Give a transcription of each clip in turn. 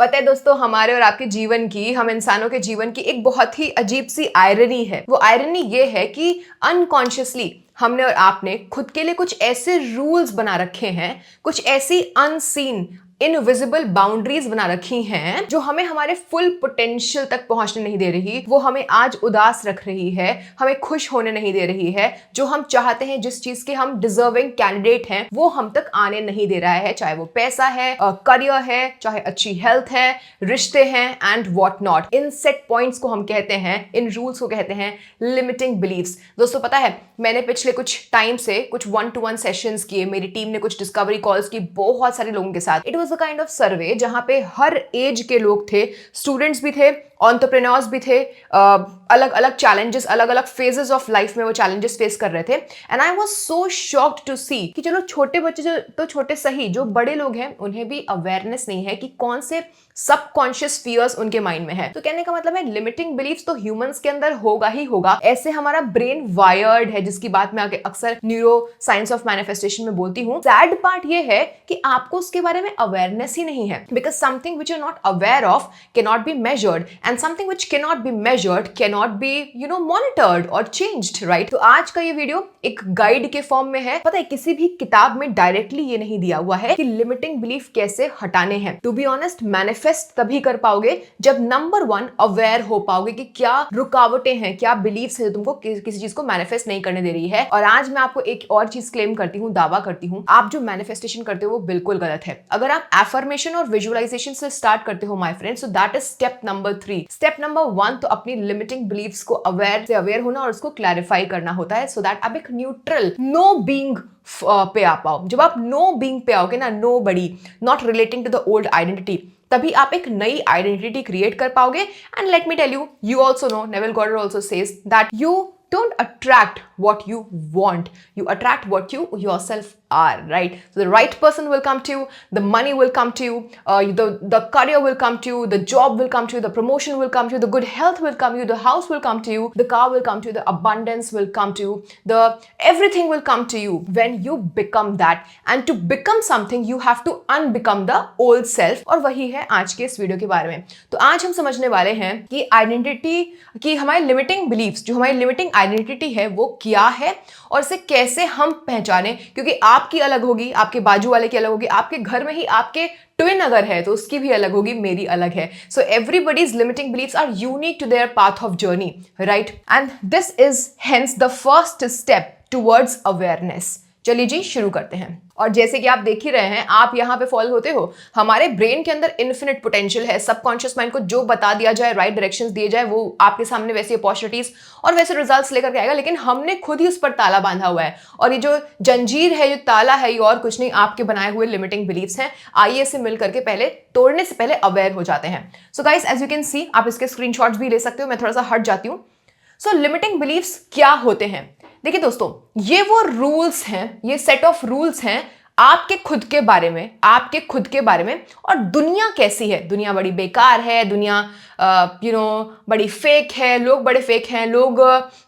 पता है दोस्तों, हमारे और आपके जीवन की, हम इंसानों के जीवन की एक बहुत ही अजीब सी आयरनी है। वो आयरनी ये है कि अनकॉन्शियसली हमने और आपने खुद के लिए कुछ ऐसे रूल्स बना रखे हैं, कुछ ऐसी अनसीन इनविजिबल बाउंड्रीज बना रखी हैं जो हमें हमारे फुल पोटेंशियल तक पहुंचने नहीं दे रही। वो हमें आज उदास रख रही है, हमें खुश होने नहीं दे रही है। जो हम चाहते हैं, जिस चीज के हम डिजर्विंग कैंडिडेट हैं, वो हम तक आने नहीं दे रहा है। चाहे वो पैसा है, करियर है, चाहे अच्छी हेल्थ है, रिश्ते हैं and what not. In set points को हम कहते हैं, इन रूल्स को कहते हैं लिमिटिंग बिलीव्स। दोस्तों पता है, मैंने पिछले कुछ टाइम से कुछ 1-to-1 सेशंस किए, मेरी टीम ने कुछ डिस्कवरी कॉल्स की बहुत सारे लोगों के साथ। It was a kind of सर्वे जहां पे हर एज के लोग थे, स्टूडेंट्स भी थे, एंटरप्रेन्योर्स भी थे, अलग अलग चैलेंजेस, अलग अलग फेजेस ऑफ लाइफ में वो चैलेंजेस फेस कर रहे थे। And I was so shocked to see कि चलो छोटे बच्चे जो तो छोटे सही, जो बड़े लोग हैं उन्हें भी अवेयरनेस नहीं है कि कौन से सबकॉन्शियस फियर्स उनके माइंड में है। तो कहने का मतलब है, लिमिटिंग बिलीफ्स तो ह्यूमंस के अंदर होगा ही होगा। ऐसे हमारा ब्रेन वायर्ड है, जिसकी बात मैं आगे अक्सर न्यूरो साइंस ऑफ मैनिफेस्टेशन में बोलती हूँ। सैड पार्ट ये है कि आपको उसके बारे में अवेयरनेस ही नहीं है, because something which you are not aware of can not be measured, and something which can not be measured can not be monitored और चेंज्ड, राइट। तो आज का ये वीडियो एक गाइड के फॉर्म में है। पता है, किसी भी किताब में डायरेक्टली ये नहीं दिया हुआ है कि लिमिटिंग बिलीफ कैसे हटाने हैं। टू बी ऑनेस्ट, मैनिफेस्ट तभी कर पाओगे जब नंबर 1 अवेयर हो पाओगे कि क्या रुकावटें हैं, क्या बिलीफ्स है जो तुमको किसी चीज को मैनिफेस्ट नहीं करने दे रही है। और आज मैं आपको एक और चीज क्लेम करती हूँ, दावा करती हूँ, आप जो मैनिफेस्टेशन करते हो वो बिल्कुल गलत है। अगर आप एफर्मेशन और विजुअलाइजेशन से स्टार्ट करते हो my friends, so that is step number 3। Step number 1 तो अपनी लिमिटिंग बिलीफ्स को अवेयर होना और उसको क्लैरिफाई करना होता है, सो दैट आप एक न्यूट्रल नो बीइंग पे आ पाओ। जब आप नो बीइंग पे आओगे ना, nobody, not relating to the old identity, तभी आप एक नई आइडेंटिटी क्रिएट कर पाओगे। And let me tell you, you also know, Neville Goddard also says that you don't attract what you want, you attract what you yourself are, right? So the right person will come to you, the money will come to you, the career will come to you, the job will come to you, the promotion will come to you, the good health will come to you, the house will come to you, the car will come to you, the abundance will come to you, the everything will come to you when you become that. And to become something you have to unbecome the old self, और वही है आज के इस video के बारे में। तो आज हम समझने वाले हैं कि आइडेंटिटी की हमारी लिमिटिंग बिलीफ्स, जो हमारी लिमिटिंग आइडेंटिटी है वो क्या है और इसे कैसे हम पहचाने। क्योंकि आपकी अलग होगी, आपके बाजू वाले की अलग होगी, आपके घर में ही आपके ट्विन अगर है तो उसकी भी अलग होगी, मेरी अलग है। So everybody's limiting beliefs are unique to their path of journey, right? And this is hence the first step towards awareness. चलिए जी, शुरू करते हैं। और जैसे कि आप देख ही रहे हैं, आप यहाँ पे फॉलो होते हो, हमारे ब्रेन के अंदर इन्फिनिट पोटेंशियल है। सबकॉन्शियस माइंड को जो बता दिया जाए, राइट डायरेक्शंस दिए जाए, वो आपके सामने वैसी अपॉर्चुनिटीज और वैसे रिजल्ट्स लेकर के आएगा। लेकिन हमने खुद ही उस पर ताला बांधा हुआ है, और ये जो जंजीर है, जो ताला है, ये और कुछ नहीं, आपके बनाए हुए लिमिटिंग बिलीफ्स हैं। आइए इसे मिल करके पहले तोड़ने से पहले अवेयर हो जाते हैं। So guys, as you can see, आप इसके स्क्रीनशॉट्स भी ले सकते हो। मैं थोड़ा सा हट जाती हूँ। सो लिमिटिंग बिलीफ्स क्या होते हैं? देखिए दोस्तों, ये वो रूल्स हैं, ये सेट ऑफ रूल्स हैं आपके खुद के बारे में, आपके खुद के बारे में। और दुनिया कैसी है? दुनिया बड़ी बेकार है, दुनिया बड़ी फेक है, लोग बड़े फेक हैं, लोग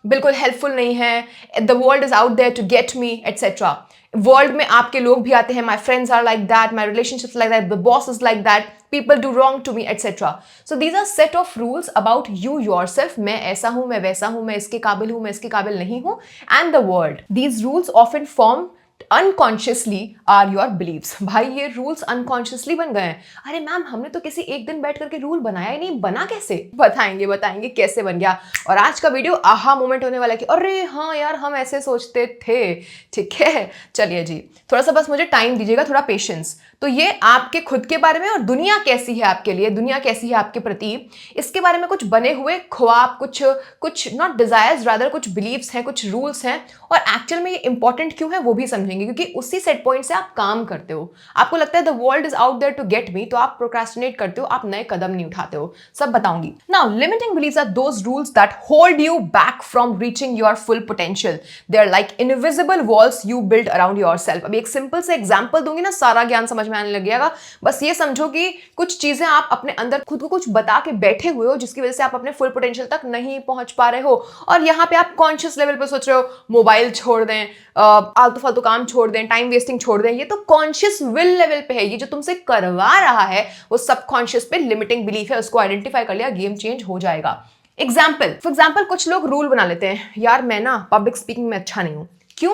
बिल्कुल हेल्पफुल नहीं है, the world is out there to get me etcetera. World में आपके लोग भी आते हैं, my friends are like that, my relationships like that, the boss is like that, people do wrong to me etc. so these are set of rules about you yourself. मैं ऐसा हूं, मैं वैसा हूं, मैं इसके काबिल हूं, मैं इसके काबिल नहीं हूं, and the world. These rules often form unconsciously are your beliefs. भाई ये रूल्स अनकॉन्शियसली बन गए हैं। अरे मैम, हमने तो किसी एक दिन बैठ करके रूल बनाया ही नहीं। बना कैसे? बताएंगे कैसे बन गया। और आज का वीडियो आहा मोमेंट होने वाला है कि अरे हाँ यार, हम ऐसे सोचते थे। ठीक है, चलिए जी, थोड़ा सा बस मुझे टाइम दीजिएगा, थोड़ा पेशेंस। तो ये आपके खुद के बारे में, और दुनिया कैसी है आपके लिए, दुनिया कैसी है आपके प्रति, इसके बारे में कुछ बने हुए ख्वाब, कुछ नॉट डिजायर्स, रादर कुछ बिलीव्स हैं, कुछ रूल्स हैं। और एक्चुअल में ये इंपॉर्टेंट क्यों है वो भी समझेंगे, क्योंकि उसी सेट पॉइंट से आप काम करते हो। आपको लगता है the world is out there to get me, तो आप प्रोक्रेस्टिनेट करते हो, आप नए कदम नहीं उठाते हो। सब बताऊंगी। Now limiting beliefs are those rules that hold you back from reaching your full potential. They are like invisible walls you build around yourself. अभी एक सिंपल से एग्जांपल दूंगी ना, सारा ज्ञान समझ में में आने लग जाएगा। बस ये समझो कि कुछ चीजें आप अपने अंदर खुद को कुछ बता के बैठे हुए हो जिसकी वजह से आप अपने फुल पोटेंशियल तक नहीं पहुंच पा रहे हो। और यहाँ पे आप कॉन्शियस लेवल पे सोच रहे हो मोबाइल छोड़ दें, आलतू फालतू काम छोड़ दें, टाइम वेस्टिंग छोड़ दें। ये तो कॉन्शियस विल लेवल पे है। ये जो तुमसे करवा रहा है वो सबकॉन्शियस पे लिमिटिंग बिलीफ है। उसको आइडेंटिफाई कर लिया, गेम चेंज हो जाएगा। फॉर एग्जाम्पल कुछ लोग रूल बना लेते हैं, यार मैं ना पब्लिक स्पीकिंग में अच्छा नहीं हूं। क्यों?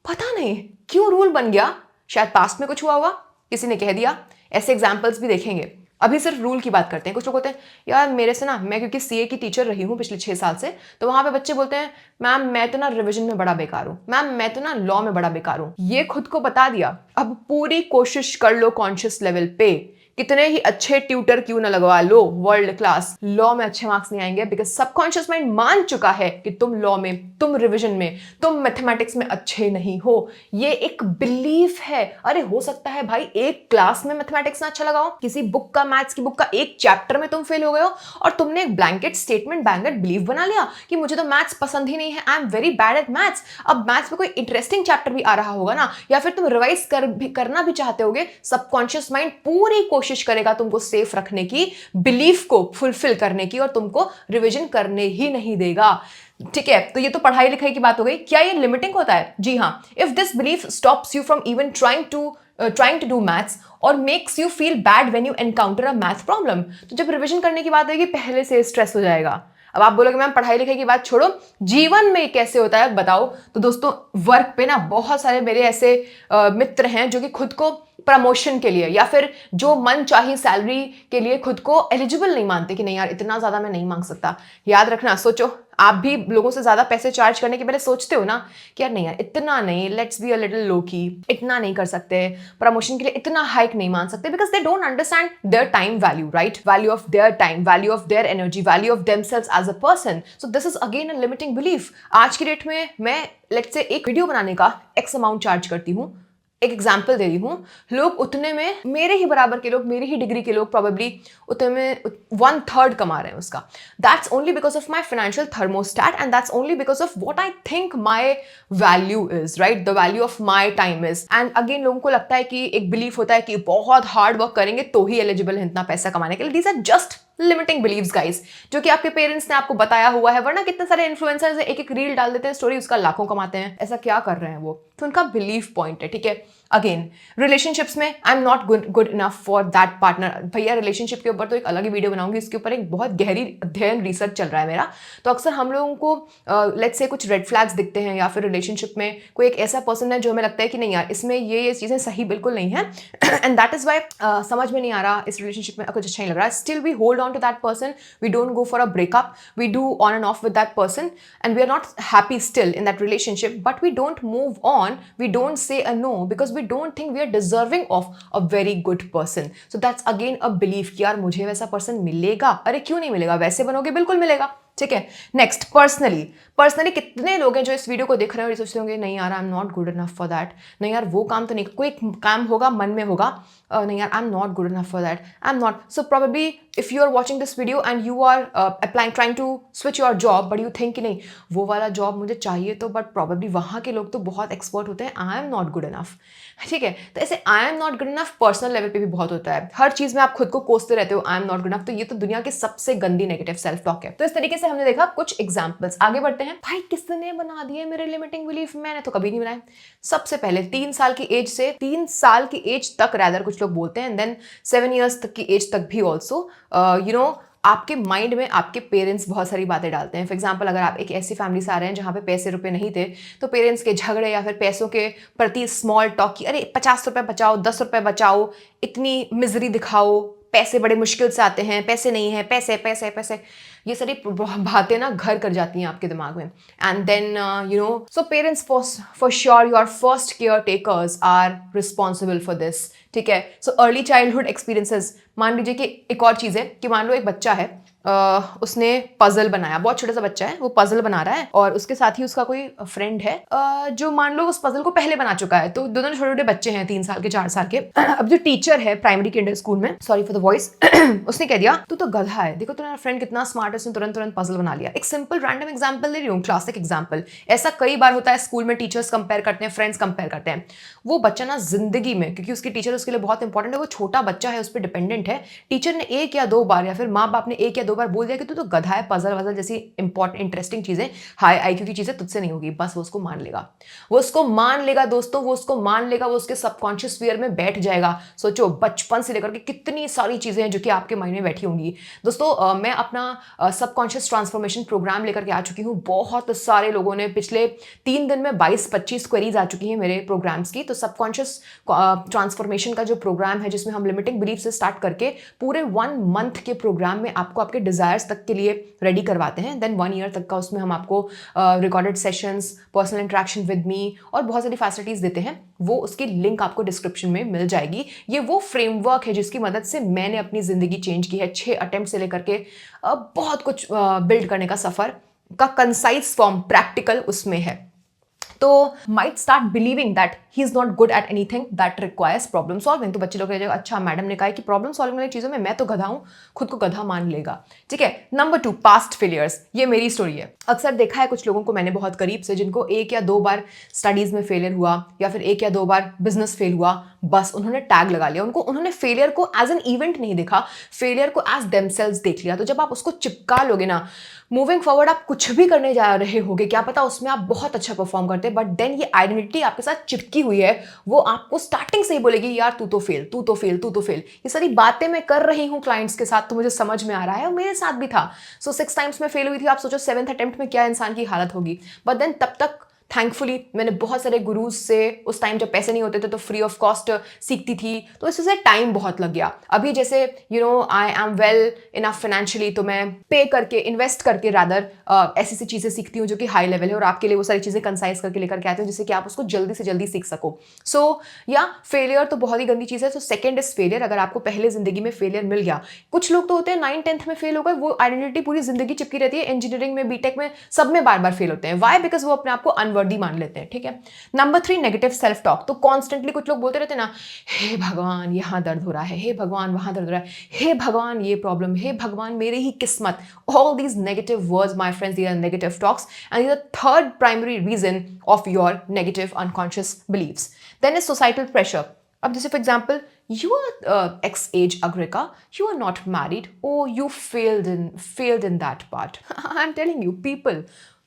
पता नहीं क्यों रूल बन गया। शायद पास्ट में कुछ हुआ होगा, किसी ने कह दिया। ऐसे एग्जाम्पल्स भी देखेंगे। अभी सिर्फ रूल की बात करते हैं। कुछ लोग होते हैं, यार मेरे से ना, मैं क्योंकि सीए की टीचर रही हूँ पिछले 6 साल से, तो वहां पे बच्चे बोलते हैं मैम मैं तो ना रिवीजन में बड़ा बेकार हूँ, मैम मैं तो ना लॉ में बड़ा बेकार हूँ। ये खुद को बता दिया। अब पूरी कोशिश कर लो कॉन्शियस लेवल पे, कितने ही अच्छे ट्यूटर क्यों ना लगवा लो वर्ल्ड क्लास, लॉ में अच्छे मार्क्स नहीं आएंगे। बिकॉज सबकॉन्शियस माइंड मान चुका है कि तुम लॉ में, तुम रिवीजन में, तुम मैथमेटिक्स में अच्छे नहीं हो। ये एक बिलीफ है। अरे हो सकता है भाई एक क्लास में मैथमेटिक्स ना अच्छा लगाओ, किसी बुक का, मैथ्स की बुक का एक चैप्टर में तुम फेल हो गए हो और तुमने एक ब्लैंकेट स्टेटमेंट, ब्लैंकेट बिलीफ बना लिया कि मुझे तो मैथ्स पसंद ही नहीं है, I am very bad at maths. अब मैथ्स में कोई इंटरेस्टिंग चैप्टर भी आ रहा होगा ना, या फिर तुम रिवाइज करना भी चाहते होगे, सबकॉन्शियस माइंड पूरी कोशिश करेगा तुमको सेफ रखने की, बिलीफ को फुलफिल करने की, और तुमको रिवीजन करने ही नहीं देगा। ठीक है, तो ये तो पढ़ाई लिखाई की बात हो गई। क्या ये लिमिटिंग होता है? जी हाँ। If this belief stops you from even trying to do maths और makes you feel bad when you encounter a math problem, तो जब रिवीजन करने की बात आएगी पहले से स्ट्रेस हो जाएगा। अब आप बोलोगे मैम पढ़ाई लिखाई की बात छोड़ो, जीवन में कैसे होता है बताओ। तो दोस्तों वर्क पे ना बहुत सारे मेरे ऐसे मित्र हैं जो कि खुद को प्रमोशन के लिए या फिर जो मन चाही सैलरी के लिए खुद को एलिजिबल नहीं मानते कि नहीं यार इतना ज्यादा मैं नहीं मांग सकता। याद रखना, सोचो आप भी लोगों से ज्यादा पैसे चार्ज करने के पहले सोचते हो ना कि यार नहीं यार इतना नहीं, लेट्स बी अ लिटिल लो की, इतना नहीं कर सकते, प्रमोशन के लिए इतना हाइक नहीं मान सकते, because they don't understand their time value, right? Value of their time, value of their energy, value of themselves as a person. So this is again a limiting belief. आज की date में मैं let's say एक video बनाने का x amount charge करती हूँ। एक एग्जाम्पल दे रही हूँ, लोग उतने में, मेरे ही बराबर के लोग, मेरी ही डिग्री के लोग प्रोबेबली उतने में 1/3 कमा रहे हैं उसका। That's only because of my financial thermostat and that's only because of what I think my value is, right? The value of my time is. And again लोगों को लगता है कि एक बिलीफ होता है कि बहुत हार्ड वर्क करेंगे तो ही एलिजिबल है इतना पैसा कमाने के लिए। These are just limiting beliefs guys, जो कि आपके पेरेंट्स ने आपको बताया हुआ है। वरना कितने सारे इन्फ्लुएंसर्स एक एक रील डाल देते हैं स्टोरी, उसका लाखों कमाते हैं। ऐसा क्या कर रहे हैं वो? तो उनका बिलीफ पॉइंट है। ठीक है, अगेन रिलेशनशिप्स में आई am not good enough for that partner. भैया रिलेशनशिप के ऊपर तो एक अलग ही वीडियो बनाऊंगी, इसके ऊपर एक बहुत गहरी अध्ययन रिसर्च चल रहा है मेरा। तो अक्सर हम लोगों को लेट्स से कुछ रेड फ्लैग्स दिखते हैं, या फिर रिलेशनशिप में कोई एक ऐसा पर्सन है जो हमें लगता है कि नहीं यार इसमें ये चीजें सही बिल्कुल नहीं है, एंड दैट इज वाई समझ में नहीं आ रहा, इस रिलेशनशिप में कुछ अच्छा नहीं लग रहा, still we hold on to that person, we don't go for a breakup, we do on and off with that person and we are not happy still in that relationship, but we don't move on, we don't say a no because we don't think we are deserving of a very good person. So that's again a belief कि यार मुझे वैसा person मिलेगा। अरे क्यों नहीं मिलेगा, वैसे बनोगे बिल्कुल मिलेगा। ठीक है, नेक्स्ट पर्सनली कितने लोग हैं जो इस वीडियो को देख रहे हैं और सोचते होंगे नहीं यार I am not good enough for that, नहीं यार वो काम तो नहीं, कोई काम होगा मन में होगा, नहीं यार I am not good enough for that, I am not. So probably if you are watching this video and you are applying, trying to switch your job, but you think कि नहीं वो वाला जॉब मुझे चाहिए तो, but probably वहाँ के लोग तो बहुत एक्सपर्ट होते हैं, आई एम नॉट गुड इनफ। ठीक है, तो ऐसे आई am not good enough personal level पे भी बहुत होता है। हर चीज में आप खुद को कोसते रहते हो आई एम नॉट गुड इनफ, तो ये तो दुनिया की सबसे गंदी नेगेटिव सेल्फ टॉक है। तो इस तरीके से हमने देखा कुछ एग्जांपल्स। आगे बढ़ते हैं। भाई किसने बना दिए मेरे लिमिटिंग बिलीफ? मैंने तो कभी नहीं बनाए। सबसे पहले 3 साल की एज तक रैदर कुछ लोग बोलते हैं, एंड देन 7 years तक की एज तक भी ऑल्सो यू नो आपके माइंड में आपके पेरेंट्स बहुत सारी बातें डालते हैं। फॉर एग्जाम्पल अगर आप एक ऐसी फैमिली से आ रहे हैं जहाँ पे पैसे रुपए नहीं थे, तो पेरेंट्स के झगड़े या फिर पैसों के प्रति स्मॉल टॉक की, अरे 50 रुपए बचाओ, 10 रुपए बचाओ, इतनी मिजरी दिखाओ, पैसे बड़े मुश्किल से आते हैं, पैसे नहीं है, पैसे पैसे पैसे, ये सारी बातें ना घर कर जाती हैं आपके दिमाग में। And then you know so parents for sure your first caretakers are responsible for this. ठीक है, सो अर्ली चाइल्डहुड एक्सपीरियंसेस। मान लीजिए कि एक और चीज़ है कि मान लो एक बच्चा है, उसने पजल बनाया, बहुत छोटा सा बच्चा है, वो पजल बना रहा है और उसके साथ ही उसका कोई फ्रेंड है जो मान लो उस पजल को पहले बना चुका है। तो दोनों छोटे छोटे बच्चे हैं, 3 साल के 4 साल के। अब जो टीचर है प्राइमरी किंडर स्कूल में, सॉरी फॉर द वॉइस, उसने कह दिया तू तो गधा है, देखो तुम्हारा फ्रेंड कितना स्मार्ट स्मार्ट है उसने तुरंत तुरंत पजल बना लिया। एक सिंपल रैंडम एग्जांपल दे रही हूँ, क्लासिक एग्जांपल। ऐसा कई बार होता है स्कूल में, टीचर्स कंपेयर करते हैं, फ्रेंड्स कंपेयर करते हैं। वो बच्चा ना जिंदगी में, क्योंकि उसकी टीचर उसके लिए बहुत इंपॉर्टेंट है, वो छोटा बच्चा है, उस पर डिपेंडेंट है, टीचर ने 1 या 2 बार या फिर माँ बाप ने 1 या 2 बार बोल दिया कि तू तो गधा है, पजल वजल जैसी इंपॉर्टेंट इंटरेस्टिंग चीजें, हाई आईक्यू की चीजें तुझसे नहीं होगी, बस वो उसको मान लेगा। वो उसको मान लेगा दोस्तों, वो उसको मान लेगा, वो उसके सबकॉन्शियस स्फीयर में बैठ जाएगा। सोचो बचपन से लेकर के कितनी सारी चीजें हैं जो कि आपके माइंड में बैठी होंगी। दोस्तों मैं अपना सबकॉन्शियस ट्रांसफॉर्मेशन प्रोग्राम लेकर के आ चुकी हूँ। बहुत सारे लोगों ने पिछले 3 दिन में 22-25 क्वेरीज आ चुकी हैं मेरे प्रोग्राम्स की। तो सबकॉन्शियस ट्रांसफॉर्मेशन का जो प्रोग्राम है, जिसमें हम लिमिटिंग बिलीफ से स्टार्ट करके पूरे 1 मंथ के प्रोग्राम में आपको आपके डिजायर्स तक के लिए रेडी करवाते हैं। देन 1 ईयर तक का उसमें हम आपको recorded sessions, personal interaction with me और बहुत सारी फैसिलिटीज देते हैं। वो उसकी लिंक आपको डिस्क्रिप्शन में मिल जाएगी। ये वो फ्रेमवर्क है जिसकी मदद से मैंने अपनी जिंदगी चेंज की है। 6 अटेम्प्ट से लेकर के बहुत कुछ बिल्ड करने का सफर का कंसाइज फॉर्म प्रैक्टिकल उसमें है। तो might start believing that he is not good at anything that requires problem solving. तो बच्चे लोग कहेंगे अच्छा मैडम ने कहा है कि प्रॉब्लम सॉल्विंग वाली चीजों में मैं तो गधा हूं, खुद को गधा मान लेगा। ठीक है। Number 2, past failures. ये मेरी स्टोरी है। अक्सर देखा है कुछ लोगों को मैंने बहुत करीब से, जिनको 1 या 2 बार स्टडीज में फेलियर हुआ या फिर 1 या 2 बार बिजनेस फेल हुआ, बस उन्होंने टैग लगा लिया। उन्होंने फेलियर को एज एन इवेंट नहीं देखा, फेलियर को एज देमसेल्व्स देख लिया। तो जब आप उसको चिपका लोगे ना, मूविंग फॉरवर्ड आप कुछ भी करने जा रहे होगे, क्या पता उसमें आप बहुत अच्छा परफॉर्म करते हैं, बट देन ये आइडेंटिटी आपके साथ चिपकी हुई है, वो आपको स्टार्टिंग से ही बोलेगी यार तू तो फेल, तू तो फेल, तू तो फेल। ये सारी बातें मैं कर रही हूँ क्लाइंट्स के साथ, तो मुझे समझ में आ रहा है और मेरे साथ भी था। सो 6 टाइम्स में फेल हुई थी। आप सोचो 7th अटेम्प्ट में क्या इंसान की हालत होगी। बट देन तब तक थैंकफुली मैंने बहुत सारे गुरुज से, उस टाइम जब पैसे नहीं होते थे तो फ्री ऑफ कॉस्ट सीखती थी, तो इस वजह से टाइम बहुत लग गया। अभी जैसे I am well enough financially, तो मैं पे करके, इन्वेस्ट करके रादर ऐसी सी चीजें सीखती हूँ जो कि हाई लेवल है, और आपके लिए वो सारी चीजें कंसाइज करके लेकर के आती हूँ जिससे कि आप उसको जल्दी से जल्दी सीख सको। सो या फेलियर तो बहुत ही गंदी चीज है। So second is failure. अगर आपको पहले जिंदगी में फेलियर मिल गया, कुछ लोग तो होते हैं 9th-10th में फेल हो गए, वो आइडेंटिटी पूरी जिंदगी चिपकी रहती है। इंजीनियरिंग में, बीटेक में, सब में बार बार फेल होते हैं। वाई? बिकॉज वो अपने आप को अनवर्दी मान लेते हैं। ठीक है। Number 3, negative self talk. तो कॉन्स्टेंटली कुछ लोग बोलते रहते हैं ना, हे भगवान यहाँ दर्द हो रहा है, हे भगवान वहां दर्द हो रहा है, हे भगवान ये प्रॉब्लम, हे भगवान मेरी ही किस्मत। All these negative words my friends, they are negative talks and the third primary reason of your negative unconscious beliefs. Then is societal pressure. अब जैसे for example, you are ex-age Agrika, you are not married, oh you failed in that part. I'm telling you, people,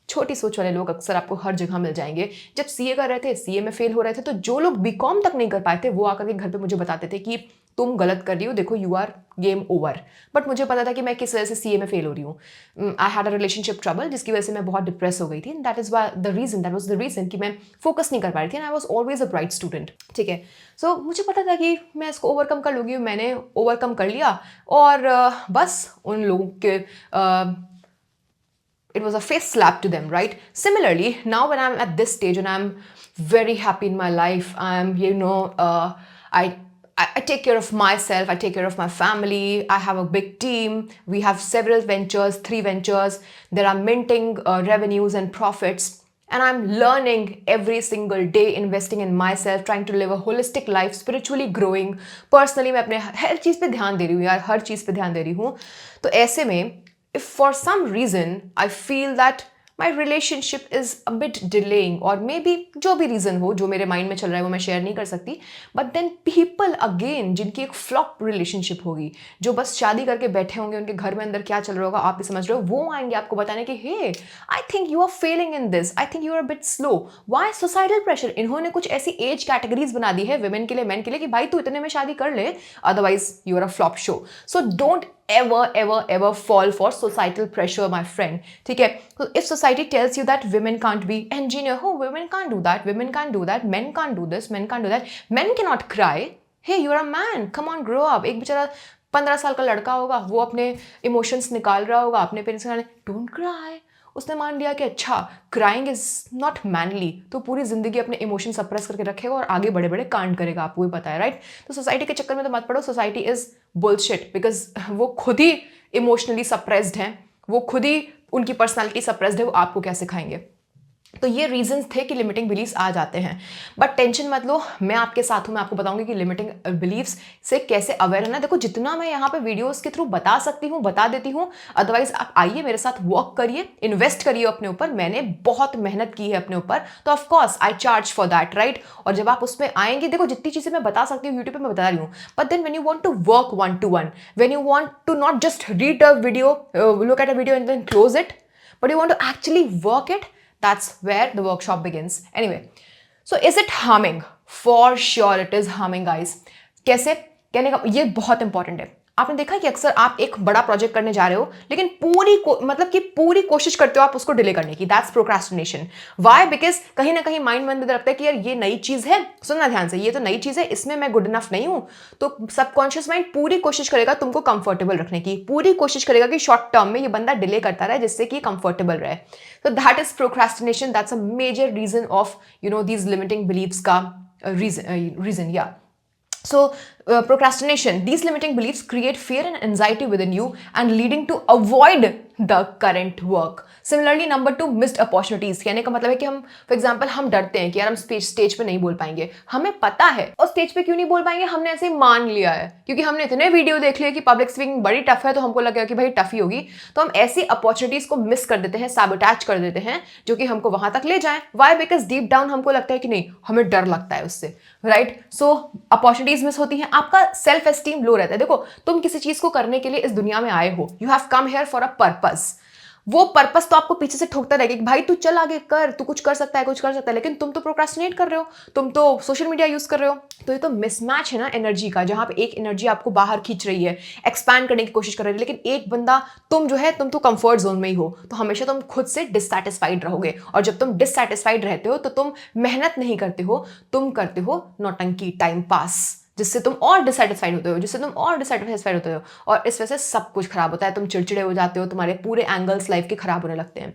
छोटी सोच वाले लोग अक्सर आपको हर जगह मिल जाएंगे। जब सीए कर रहे थे, सीए में फेल हो रहे थे, तो जो लोग बीकॉम तक नहीं कर पाए थे, वो आकर के घर पे मुझे बताते थे कि तुम गलत कर रही हो, देखो you are game over. But मुझे पता था कि मैं किस वजह से सीए में फेल हो रही हूँ। I had a relationship trouble, जिसकी वजह से मैं बहुत डिप्रेस हो गई थी। दैट वाज द रीजन कि मैं फोकस नहीं कर पा रही थी। And I was always a bright student. ठीक है। सो मुझे पता था कि मैं इसको ओवरकम कर लूँगी। मैंने ओवरकम कर लिया और बस उन लोगों के it was a face slap to them, right? Similarly, now when I'm at this stage and I'm very happy in my life, I'm, I take care of myself, I take care of my family, I have a big team, we have several ventures, 3 ventures, there are minting revenues and profits, and I'm learning every single day, investing in myself, trying to live a holistic life, spiritually growing, personally मैं अपने हर चीज़ पे ध्यान दे रही हूँ यार, हर चीज़ पे ध्यान दे रही हूँ। तो ऐसे में if for some reason I feel that my relationship is a bit delaying, or maybe जो भी reason हो, जो मेरे mind में चल रहा है वो मैं share नहीं कर सकती, but then people again जिनकी एक flop relationship होगी, जो बस शादी करके बैठे होंगे, उनके घर में अंदर क्या चल रहा होगा आप भी समझ रहे हो, वो आएंगे आपको बताने कि hey, I think you are failing in this, I think you are a bit slow. Why? Societal pressure. इन्होंने कुछ ऐसी age categories बना दी है women के लिए, men के लिए, कि भाई तू इतने में शादी कर ले, otherwise you are a flop show. So don't ever fall for societal pressure, my friend. ठीक है। So if society tells you that women can't be engineer, oh women can't do that, women can't do that, men can't do this, men can't do that, men cannot cry, hey you're a man, come on grow up. एक बेचारा 15 साल का लड़का होगा, वो अपने emotions निकाल रहा होगा, अपने पेरेंट्स के डोंट क्राई, उसने मान लिया कि अच्छा क्राइंग इज नॉट मैनली, तो पूरी जिंदगी अपने इमोशन सप्रेस करके रखेगा और आगे बड़े बड़े कांड करेगा, आपको भी पता है, राइट? तो सोसाइटी के चक्कर में तो मत पड़ो। सोसाइटी इज बुलशिट, बिकॉज वो खुद ही इमोशनली सप्रेस्ड हैं, वो खुद ही उनकी पर्सनैलिटी सप्रेस्ड है, वो आपको क्या सिखाएंगे? तो ये रीजंस थे कि लिमिटिंग बिलीफ्स आ जाते हैं। बट टेंशन मत लो, मैं आपके साथ हूँ, मैं आपको बताऊंगी कि लिमिटिंग बिलीफ्स से कैसे अवेयर रहना। देखो जितना मैं यहाँ पे वीडियोस के थ्रू बता सकती हूँ बता देती हूँ, अदरवाइज आप आइए मेरे साथ वर्क करिए, इन्वेस्ट करिए अपने ऊपर। मैंने बहुत मेहनत की है अपने ऊपर, तो of course I charge for that, right. और जब आप उसमें आएंगे, देखो जितनी चीजें मैं बता सकती हूँ यूट्यूब पे मैं बता रही हूँ, but then when you want to work one to one, when you want to not just read a video, look at a video and then close it, but you want to actually work it, that's where the workshop begins. Anyway, so is it harming? For sure it is harming, guys. कैसे कहने का ये बहुत important है। आपने देखा कि अक्सर आप एक बड़ा प्रोजेक्ट करने जा रहे हो, लेकिन मतलब कि पूरी कोशिश करते हो आप उसको डिले करने की। That's procrastination. वाई? बिकॉज कहीं ना कहीं माइंड में रखता है कि यार ये नई चीज है, सुनना ध्यान से, ये तो नई चीज है, इसमें मैं गुड इनफ नहीं हूं। तो सबकॉन्शियस माइंड पूरी कोशिश करेगा तुमको कंफर्टेबल रखने की, पूरी कोशिश करेगा कि शॉर्ट टर्म में ये बंदा डिले करता रहे जिससे कि कंफर्टेबल रहे। तो that is procrastination, that's a major reason of these limiting beliefs का रीजन या So, procrastination, these limiting beliefs create fear and anxiety within you and leading to avoid the current work. Similarly, number 2, missed opportunities. कहने का मतलब है कि हम, for example, हम डरते हैं कि यार हम स्टेज पे नहीं बोल पाएंगे। हमें पता है और स्टेज पे क्यों नहीं बोल पाएंगे, हमने ऐसे ही मान लिया है क्योंकि हमने इतने वीडियो देख लिए कि पब्लिक स्पीकिंग बड़ी टफ है, तो हमको लगेगा कि भाई टफ ही होगी। तो हम ऐसी अपॉर्चुनिटीज को मिस कर देते हैं, सैबोटैज कर देते हैं, जो कि हमको वहां तक ले जाए। वाई? बिकॉज डीप डाउन हमको लगता है कि नहीं, हमें डर लगता है उससे, राइट। सो अपॉर्चुनिटीज मिस होती हैं, आपका सेल्फ एस्टीम लो रहता है। देखो तुम किसी चीज को करने के लिए इस दुनिया में आए हो, you have come here for a purpose. वो पर्पस तो आपको पीछे से ठोकता रहेगा कि भाई तू चल आगे कर, तू कुछ कर सकता है, कुछ कर सकता है, लेकिन तुम तो प्रोक्रास्टिनेट कर रहे हो, तुम तो सोशल मीडिया यूज कर रहे हो। तो ये तो मिसमैच है ना एनर्जी का, जहां पे एक एनर्जी आपको बाहर खींच रही है, एक्सपैंड करने की कोशिश कर रही है, लेकिन एक बंदा तुम जो है, तुम तो कंफर्ट जोन में ही हो, तो हमेशा तुम खुद से डिससैटिस्फाइड रहोगे। और जब तुम डिससैटिस्फाइड रहते हो तो तुम मेहनत नहीं करते हो, तुम करते हो नौटंकी, टाइम पास, जिससे तुम और डिसैटिस्फाइड होते हो, जिससे तुम और डिसैटिस्फाइड होते हो, और इस वजह से सब कुछ खराब होता है। तुम चिड़चिड़े हो जाते हो, तुम्हारे पूरे एंगल्स लाइफ के खराब होने लगते हैं।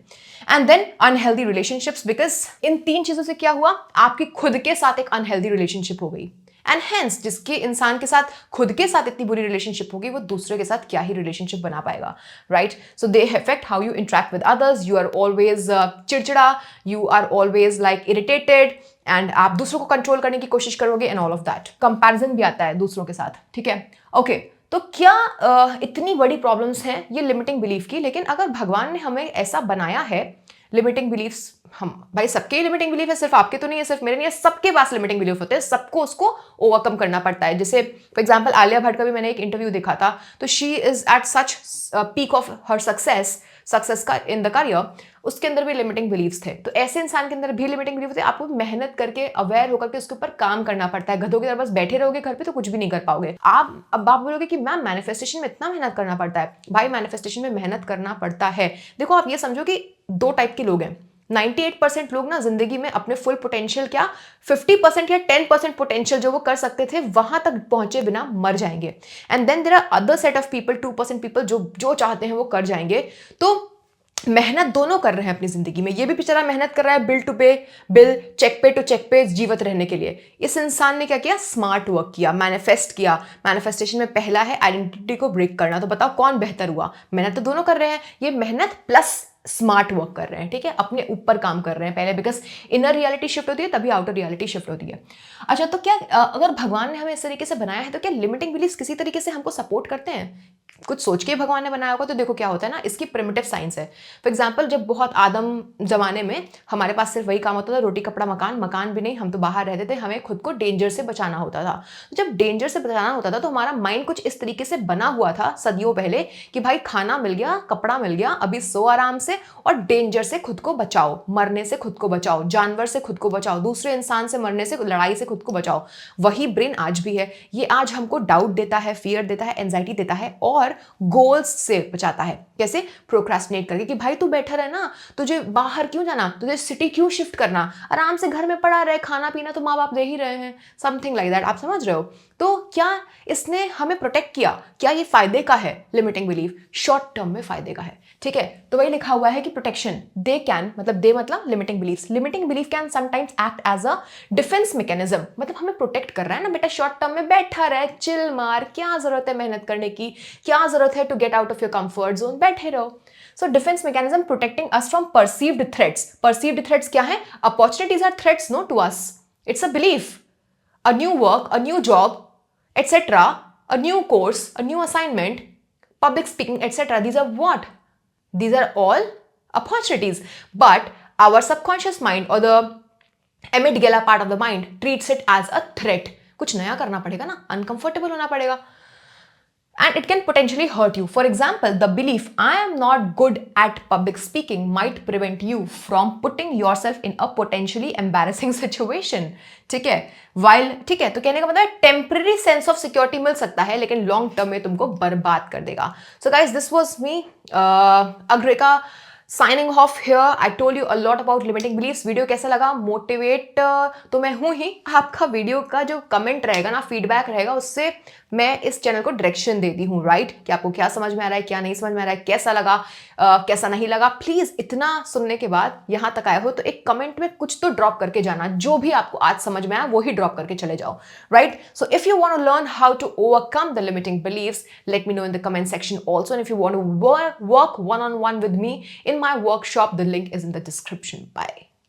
And then unhealthy relationships, because इन 3 चीजों से क्या हुआ, आपकी खुद के साथ एक अनहेल्दी रिलेशनशिप हो गई। एंड हेंस जिसके इंसान के साथ खुद के साथ इतनी बुरी रिलेशनशिप होगी, वो दूसरे के साथ क्या ही रिलेशनशिप बना पाएगा, right. So they affect how you interact with others, you are always चिड़चिड़ा, you are always like irritated, and आप दूसरों को कंट्रोल करने की कोशिश करोगे, and all of that. Comparison भी आता है दूसरों के साथ, ठीक है, ओके। तो क्या इतनी बड़ी प्रॉब्लम्स हैं ये लिमिटिंग बिलीफ की, लेकिन अगर भगवान ने हमें ऐसा बनाया है, लिमिटिंग बिलीफ्स, हम भाई सबके लिमिटिंग बिलीफ है, सिर्फ आपके तो नहीं है, सिर्फ मेरे नहीं है, सबके पास लिमिटिंग बिलीफ होते हैं, सबको उसको ओवरकम करना पड़ता है। जैसे फॉर एग्जांपल आलिया भट्ट का भी मैंने एक इंटरव्यू देखा था, तो she is at such peak of her success का इन द करियर, उसके अंदर भी लिमिटिंग बिलीव्स थे। तो ऐसे इंसान के अंदर भी लिमिटिंग बिलीफ थे। आपको मेहनत करके, अवेयर होकर के उसके ऊपर काम करना पड़ता है। गधों की तरह बस बैठे रहोगे घर पे तो कुछ भी नहीं कर पाओगे। अब आप बोलोगे कि मैम मैनिफेस्टेशन में इतना मेहनत करना पड़ता है। भाई मैनिफेस्टेशन में मेहनत करना पड़ता है। देखो आप ये समझो कि 2 टाइप के लोग हैं। 98% लोग ना जिंदगी में अपने फुल पोटेंशियल क्या 50% या 10% पोटेंशियल जो वो कर सकते थे वहां तक पहुंचे बिना मर जाएंगे। And then there are other set of people, 2% people जो चाहते हैं वो कर जाएंगे। तो मेहनत दोनों कर रहे हैं अपनी जिंदगी में। ये भी बेचारा मेहनत कर रहा है बिल टू पे बिल, चेक पे टू चेक पे जीवित रहने के लिए। इस इंसान ने क्या किया, स्मार्ट वर्क किया, मैनिफेस्ट किया। मैनिफेस्टेशन में पहला है आइडेंटिटी को ब्रेक करना। तो बताओ कौन बेहतर हुआ? मेहनत तो दोनों कर रहे हैं, ये मेहनत प्लस स्मार्ट वर्क कर रहे हैं, ठीक है, अपने ऊपर काम कर रहे हैं पहले, बिकॉज इनर रियलिटी शिफ्ट होती है तभी आउटर रियलिटी शिफ्ट होती है। अच्छा, तो क्या अगर भगवान ने हमें इस तरीके से बनाया है तो क्या लिमिटिंग बिलीफ्स किसी तरीके से हमको सपोर्ट करते हैं? कुछ सोच के भगवान ने बनाया होगा। तो देखो क्या होता है ना, इसकी प्रिमिटिव साइंस है। फॉर एग्जाम्पल जब बहुत आदम जमाने में हमारे पास सिर्फ वही काम होता था, रोटी कपड़ा मकान, मकान भी नहीं, हम तो बाहर रहते थे, हमें खुद को डेंजर से बचाना होता था। तो जब डेंजर से बचाना होता था तो हमारा माइंड कुछ इस तरीके से बना हुआ था सदियों पहले कि भाई खाना मिल गया, कपड़ा मिल गया, अभी सो आराम से, और डेंजर से खुद को बचाओ, मरने से खुद को बचाओ, जानवर से खुद को बचाओ, दूसरे इंसान से मरने से, लड़ाई से खुद को बचाओ। वही ब्रेन आज भी है। ये आज हमको डाउट देता है, फियर देता है, एंजाइटी देता है और गोल्स से बचाता है। कैसे? प्रोक्रास्टिनेट करके कि भाई तू बैठा रहे ना, तुझे बाहर क्यों जाना, तुझे सिटी क्यों शिफ्ट करना, आराम से घर में पड़ा रहे, खाना पीना तो माँ बाप दे ही रहे हैं, समथिंग लाइक दैट। आप समझ रहे हो? तो क्या इसने हमें प्रोटेक्ट किया? क्या ये फायदे का है? लिमिटिंग बिलीफ शॉर्ट टर्म में फायदे का है, ठीक है। तो वही लिखा हुआ है कि प्रोटेक्शन दे कैन, मतलब दे मतलब limiting belief, limiting belief can sometimes act as a defence mechanism, मतलब हमें प्रोटेक्ट कर रहा है ना बेटा, शॉर्ट टर्म में बैठा रहे, चिल मार, क्या जरूरत है मेहनत करने की, क्या जरूरत है to get out of your comfort zone, बैठे रहो। So defence mechanism protecting us from perceived threats. Perceived threats क्या है? Opportunities are threats no to us, it's a belief, a new work, a new job, etc., a new course, a new assignment, public speaking, etc. These are what? These are all opportunities. But our subconscious mind or the amygdala part of the mind treats it as a threat. कुछ नया करना पड़ेगा ना, uncomfortable होना पड़ेगा. And it can potentially hurt you. For example, the belief I am not good at public speaking might prevent you from putting yourself in a potentially embarrassing situation. ठीक है, while ठीक है, तो कहने का मतलब है टेम्पररी सेंस ऑफ सिक्योरिटी मिल सकता है लेकिन लॉन्ग टर्म में तुमको बर्बाद कर देगा. So guys, this was me, Agrika, signing off here. I told you a lot about limiting beliefs. Video कैसा लगा? मोटिवेट तो मैं हूं ही, आपका वीडियो का जो कमेंट रहेगा ना, फीडबैक रहेगा, उससे मैं इस चैनल को डायरेक्शन देती हूँ, राइट? कि आपको क्या समझ में आ रहा है, क्या नहीं समझ में आ रहा है, कैसा लगा, कैसा नहीं लगा. प्लीज इतना सुनने के बाद यहाँ तक आए हो तो एक कमेंट में कुछ तो ड्रॉप करके जाना, जो भी आपको आज समझ में आया वो ही ड्रॉप करके चले जाओ, right? So if you want to learn how to overcome the limiting beliefs, let me know in the comment section also. And if you want to work one-on-one with me in my workshop, the link is in the description. Bye.